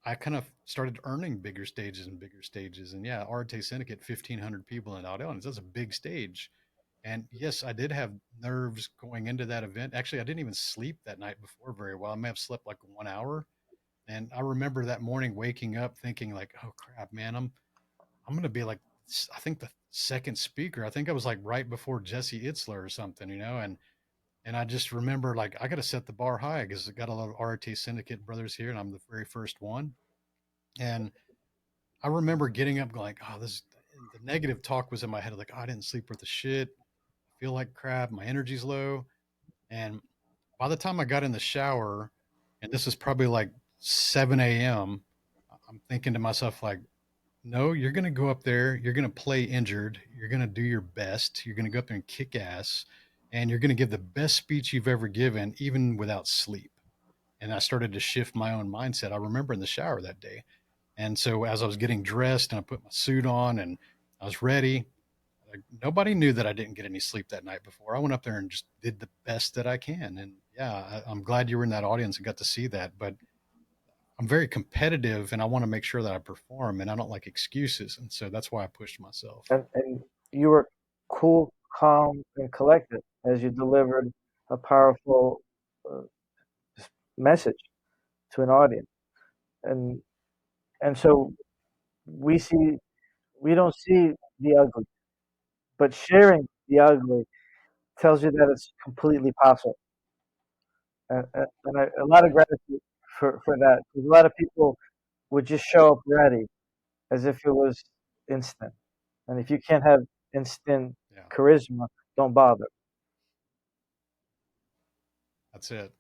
B: I kind of started earning bigger stages and bigger stages. And yeah, Arte Syndicate, 1,500 people in that audience. That's a big stage. And yes, I did have nerves going into that event. Actually, I didn't even sleep that night before very well. I may have slept like 1 hour. And I remember that morning waking up thinking like, oh crap, man, I'm going to be like, I think the second speaker. I think I was like right before Jesse Itzler or something, and I just remember like I got to set the bar high because I got a lot of RT Syndicate brothers here, and I'm the very first one. And I remember getting up going like, oh, this the negative talk was in my head like, oh, I didn't sleep worth a shit. I feel like crap. My energy's low. And by the time I got in the shower, and this is probably like 7 a.m., I'm thinking to myself like, no, you're going to go up there. You're going to play injured. You're going to do your best. You're going to go up there and kick ass, and you're going to give the best speech you've ever given, even without sleep. And I started to shift my own mindset. I remember in the shower that day. And so as I was getting dressed and I put my suit on and I was ready, like, nobody knew that I didn't get any sleep that night before. I went up there and just did the best that I can. And yeah, I'm glad you were in that audience and got to see that. But I'm very competitive and I want to make sure that I perform and I don't like excuses. And so that's why I pushed myself.
A: And you were cool, calm, and collected as you delivered. a powerful uh, message to an audience, and so we see we don't see the ugly, but sharing the ugly tells you that it's completely possible, and a lot of gratitude for that. 'Cause a lot of people would just show up ready as if it was instant, and if you can't have instant
B: Yeah,
A: charisma, don't bother.
B: that's it.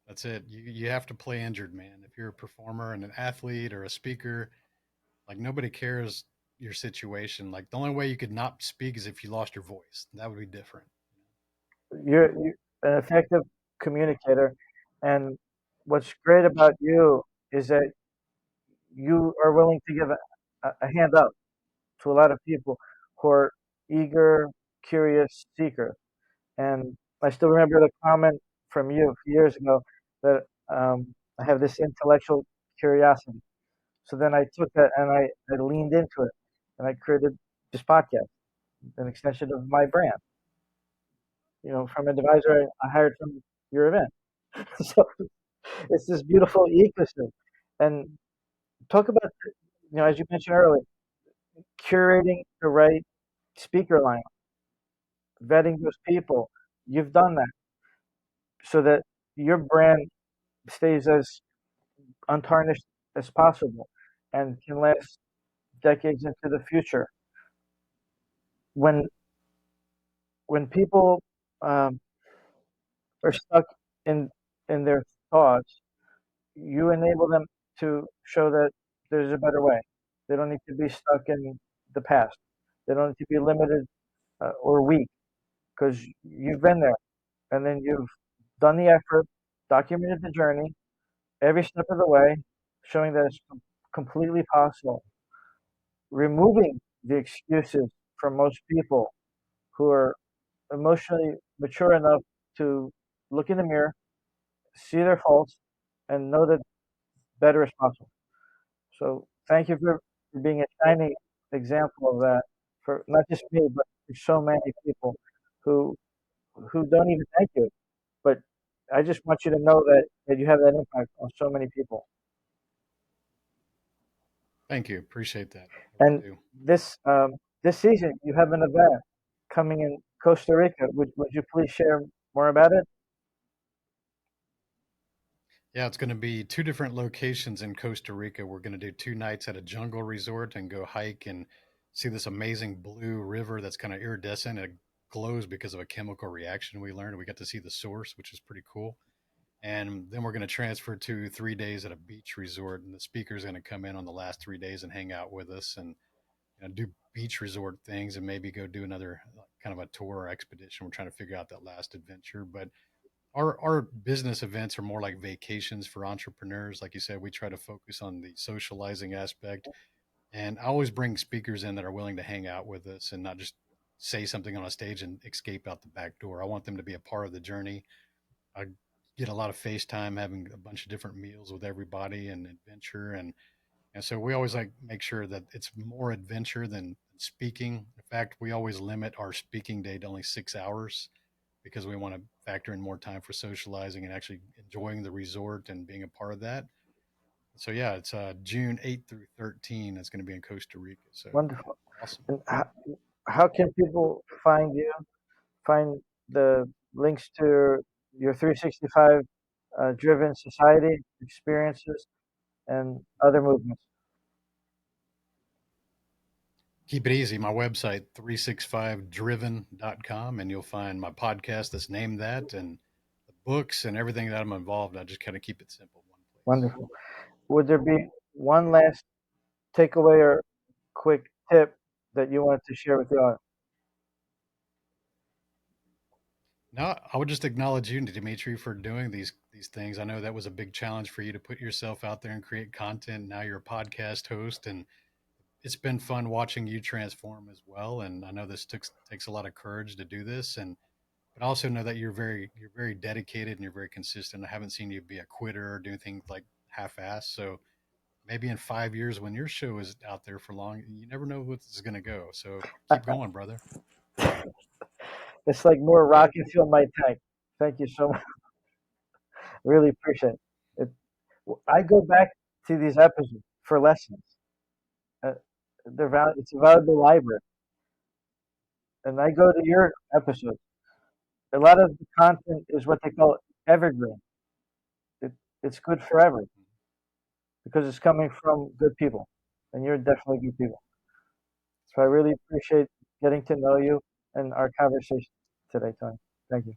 B: That's it. You have to play injured, man. If you're a performer and an athlete or a speaker, like nobody cares your situation. Like the only way you could not speak is if you lost your voice. That would be different.
A: You're an effective communicator, and what's great about you is that you are willing to give a hand up to a lot of people who are eager, curious seekers. And I still remember the comment from you a few years ago that I have this intellectual curiosity. So then I took that and I leaned into it and I created this podcast, an extension of my brand. From an advisor I hired from your event. So it's this beautiful ecosystem. And talk about, as you mentioned earlier, curating the right speaker line, vetting those people. You've done that so that your brand stays as untarnished as possible and can last decades into the future. When people um, are stuck in their thoughts, you enable them to show that there's a better way. They don't need to be stuck in the past. They don't need to be limited or weak because you've been there and then you've done the effort, documented the journey every step of the way, showing that it's completely possible, removing the excuses from most people who are emotionally mature enough to look in the mirror, see their faults, and know that better is possible. So thank you for being a shining example of that for not just me, but for so many people who don't even thank you. But I just want you to know that you have that impact on so many people.
B: Thank you. Appreciate that. I really
A: And
B: do.
A: this season, you have an event coming in Costa Rica. Would you please share more about it?
B: Yeah, it's going to be two different locations in Costa Rica. We're going to do 2 nights at a jungle resort and go hike and see this amazing blue river that's kind of iridescent. It glows because of a chemical reaction we learned. We got to see the source, which is pretty cool. And then we're going to transfer to 3 days at a beach resort, and the speaker's going to come in on the last 3 days and hang out with us and do beach resort things and maybe go do another kind of a tour or expedition. We're trying to figure out that last adventure, but our business events are more like vacations for entrepreneurs. Like you said, we try to focus on the socializing aspect, and I always bring speakers in that are willing to hang out with us and not just say something on a stage and escape out the back door. I want them to be a part of the journey. I get a lot of FaceTime, having a bunch of different meals with everybody and adventure, and so we always like make sure that it's more adventure than speaking. In fact, we always limit our speaking day to only 6 hours because we want to factor in more time for socializing and actually enjoying the resort and being a part of that. So yeah, it's June 8th through 13. It's going to be in Costa Rica. So yeah,
A: Wonderful.
B: awesome.
A: And how can people find you? Find the links to your 365 driven society experiences and other movements.
B: Keep it easy. My website, 365driven.com, and you'll find my podcast that's named that and the books and everything that I'm involved. I just kind of keep it simple, one place.
A: Wonderful. Would there be one last takeaway or quick tip that you wanted to share with the audience?
B: No, I would just acknowledge you, Dimitri, for doing these things. I know that was a big challenge for you to put yourself out there and create content. Now you're a podcast host, and it's been fun watching you transform as well. And I know this takes a lot of courage to do this, and but I also know that you're very dedicated and you're very consistent. I haven't seen you be a quitter or do things like half-ass. So maybe in 5 years, when your show is out there for long, you never know what this is going to go. So keep going, brother.
A: It's like more rocket fuel my tank. Thank you so much. Really appreciate it. I go back to these episodes for lessons. Uh, it's a valuable library, and I go to your episodes. A lot of the content is what they call evergreen. It, it's good forever because it's coming from good people, and you're definitely good people. So I really appreciate getting to know you and our conversation today, Tony. Thank you.